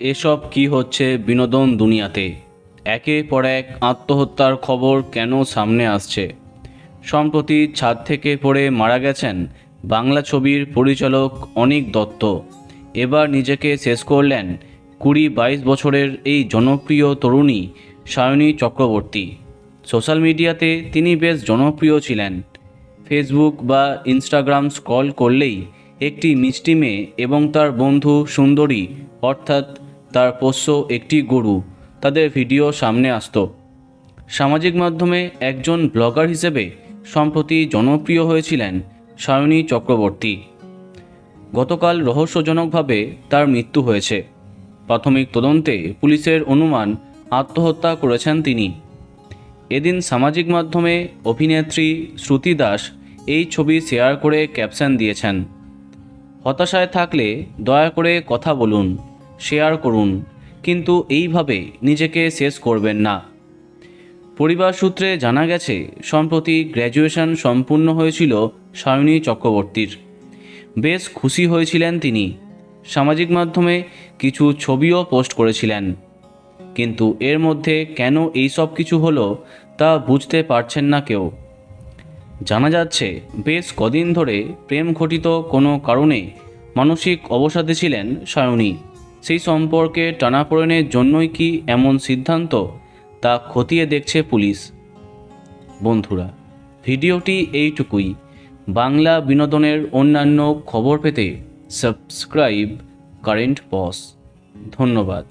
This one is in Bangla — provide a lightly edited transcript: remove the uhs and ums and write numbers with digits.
এসব কি হচ্ছে বিনোদন দুনিয়াতে? একের পর এক আত্মহত্যার খবর কেন সামনে আসছে? সম্প্রতি ছাদ থেকে পড়ে মারা গেছেন বাংলা ছবির পরিচালক অনীক দত্ত। এবার নিজেকে শেষ করলেন 20-22 বছরের এই জনপ্রিয় তরুণী সায়নী চক্রবর্তী। সোশ্যাল মিডিয়াতে তিনি বেশ জনপ্রিয় ছিলেন। ফেসবুক বা ইনস্টাগ্রাম স্ক্রল করলেই একটি মিষ্টি মেয়ে এবং তার বন্ধু সুন্দরী, অর্থাৎ তার পোষ্য একটি গরু, তাদের ভিডিও সামনে আসতো। সামাজিক মাধ্যমে একজন ব্লগার হিসেবে সম্প্রতি জনপ্রিয় হয়েছিলেন সায়নী চক্রবর্তী। গতকাল রহস্যজনকভাবে তার মৃত্যু হয়েছে। প্রাথমিক তদন্তে পুলিশের অনুমান আত্মহত্যা করেছেন তিনি। এদিন সামাজিক মাধ্যমে অভিনেত্রী শ্রুতি দাস এই ছবি শেয়ার করে ক্যাপশন দিয়েছেন, হতাশায় থাকলে দয়া করে কথা বলুন, শেয়ার করুন, কিন্তু এইভাবে নিজেকে শেষ করবেন না। পরিবার সূত্রে জানা গেছে, সম্প্রতি গ্র্যাজুয়েশন সম্পূর্ণ হয়েছিল সায়নী চক্রবর্তীর। বেশ খুশি হয়েছিলেন তিনি। সামাজিক মাধ্যমে কিছু ছবিও পোস্ট করেছিলেন। কিন্তু এর মধ্যে কেন এই সব কিছু হলো তা বুঝতে পারছেন না কেউ। জানা যাচ্ছে, বেশ কদিন ধরে প্রেম ঘটিত কোনো কারণে মানসিক অবসাদে ছিলেন সায়নী। সেই সম্পর্কে টানাপোড়েনের জন্যই কি এমন সিদ্ধান্ত, তা খতিয়ে দেখছে পুলিশ। বন্ধুরা, ভিডিওটি এইটুকুই। বাংলা বিনোদনের অন্যান্য খবর পেতে সাবস্ক্রাইব কারেন্ট বস। ধন্যবাদ।